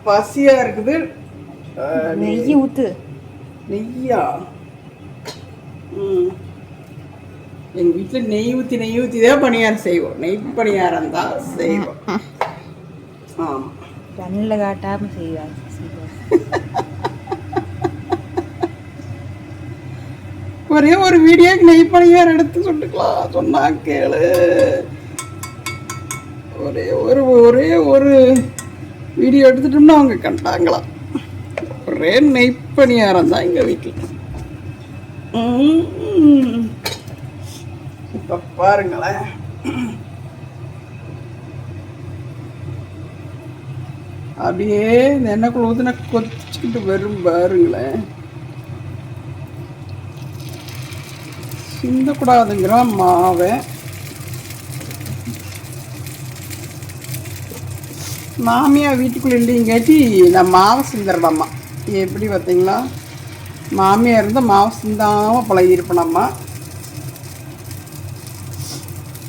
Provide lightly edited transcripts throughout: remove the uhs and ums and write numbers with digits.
பசியாக இருக்குது. நெய் ஊற்று. நெய்யா? எங்கள் வீட்டில் நெய் ஊற்றி தான் பணியாரம் செய்வோம். நெய் பணியாரம் தான் செய்வோம். ஆமாம், கண்ணில் காட்டாமல் செய்வாங்க. ஒரே ஒரு வீடியோக்கு நெய் பணியாரம் எடுத்து சொல்லிக்கலாம். சொன்னா கேளு. ஒரே ஒரு வீடியோ எடுத்துட்டோம்னா அவங்க கண்டாங்களாம். ஒரே நெய் பணியாரம் தான் எங்கள் வீட்டில். இப்போ பாருங்களேன், அப்படியே இந்த எண்ணெய்க்குள்ள ஊற்றினா கொதிச்சுக்கிட்டு வரும் பாருங்களேன். சிந்தக்கூடாதுங்கிற மாவை மாமியார் வீட்டுக்குள்ளே இல்லைங்காட்டி நான் மாவை சிந்துறதாம்மா. எப்படி பார்த்தீங்களா? மாமியார் இருந்தால் மாவை சிந்தாமல் பழகிருப்பேனம்மா.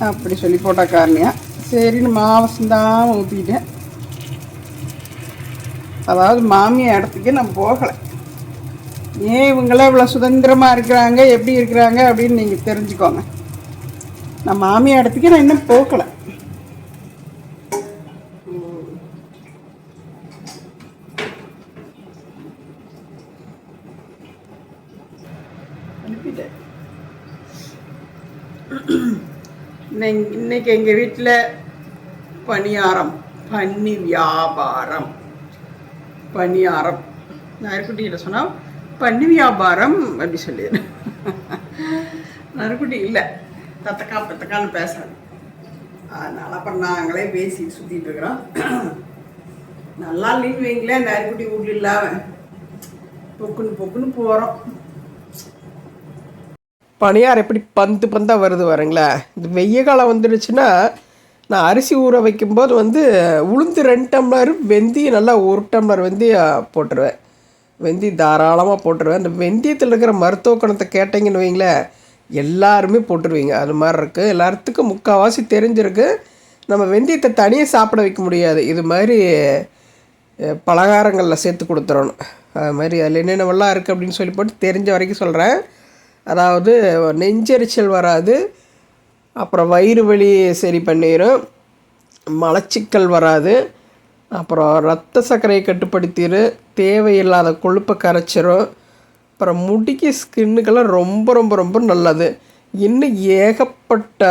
அப்படி சொல்லி போட்டா காரணியா. சரின்னு மாவை சிந்தாமல் ஊற்றிக்கிட்டேன். அதாவது மாமியார் இடத்துக்கே நான் போகலை. ஏன் இவங்களாம் இவ்வளோ சுதந்திரமாக இருக்கிறாங்க, எப்படி இருக்கிறாங்க அப்படின்னு நீங்கள் தெரிஞ்சுக்கோங்க. நான் மாமியார் இடத்துக்கே நான் இன்னும் போகலை. அனுப்பிட்டேன். இன்னைக்கு எங்கள் வீட்டில் பணியாரம், பன்னி வியாபாரம். பணியாரம் நறுக்குட்டியில் சொன்னால் பன்னி வியாபாரம் அப்படி சொல்லிடு. நறுக்குட்டி இல்லை, தத்தக்கான்னு பேசுகிறேன். அதனால் அப்புறம் நாங்களே பேசி சுற்றிட்டு இருக்கிறோம். நல்லா இல்லைன்னு வைங்களேன், நறுக்குட்டி வீட்டில் இல்லாமல் பொக்குன்னு போகிறோம். பணியார் எப்படி பந்தாக வருது வரங்களா. இந்த வெய்ய காலம் வந்துடுச்சுன்னா நான் அரிசி ஊற வைக்கும்போது உளுந்து 2 டம்ளர், வெந்தயம் நல்லா 1 டம்ளர் வெந்தயம் போட்டுருவேன். வெந்தயம் தாராளமாக போட்டுருவேன். அந்த வெந்தயத்தில் இருக்கிற மருத்துவ குணத்தை கேட்டிங்கன்னு வைங்களேன், எல்லாருமே போட்டுருவீங்க. அது மாதிரி இருக்குது. எல்லாத்துக்கும் முக்கால்வாசி தெரிஞ்சிருக்கு. நம்ம வெந்தயத்தை தனியாக சாப்பிட வைக்க முடியாது. இது மாதிரி பலகாரங்களில் சேர்த்து கொடுத்துடணும். அது மாதிரி அதில் என்னென்னவெல்லாம் இருக்குது அப்படின்னு சொல்லி போட்டு தெரிஞ்ச வரைக்கும் சொல்கிறேன். அதாவது நெஞ்செரிச்சல் வராது, அப்புறம் வயிறு வலி சரி பண்ணிடும், மலச்சிக்கல் வராது, அப்புறம் ரத்த சர்க்கரையை கட்டுப்படுத்திடும், தேவையில்லாத கொழுப்பை கரைச்சிரும், அப்புறம் முடிக்கு ஸ்கின்னுக்கெல்லாம் ரொம்ப ரொம்ப ரொம்ப நல்லது. இன்னும் ஏகப்பட்ட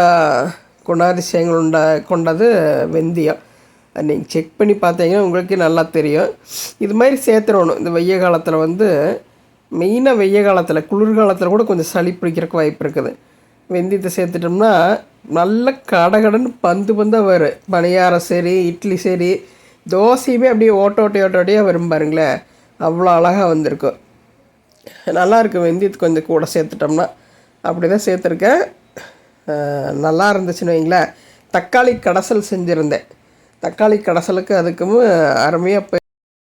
குணாதிசயங்கள் கொண்டது வெந்தயம். நீங்கள் செக் பண்ணி பார்த்தீங்கன்னா உங்களுக்கே நல்லா தெரியும். இது மாதிரி சேர்த்துடணும். இந்த வெய்ய காலத்தில் மெயினாக வெய்ய காலத்தில், குளிர்காலத்தில் கூட கொஞ்சம் சளி பிடிக்கிறதுக்கு வாய்ப்பு இருக்குது. வெந்தயத்தை சேர்த்துட்டோம்னா நல்ல கடகடன்னு பந்தாக வரும். பணியாரம் சரி, இட்லி சரி, தோசையுமே அப்படியே ஓட்டோட்டையாக வரும் பாருங்களேன். அவ்வளோ அழகாக வந்திருக்கும். நல்லாயிருக்கும். வெந்தயத்துக்கு கொஞ்சம் கூட சேர்த்துட்டோம்னா. அப்படி தான் சேர்த்துருக்கேன். நல்லா இருந்துச்சுன்னு வைங்களேன். தக்காளி கடைசல் செஞ்சுருந்தேன். தக்காளி கடைசலுக்கு அதுக்கும் அருமையாக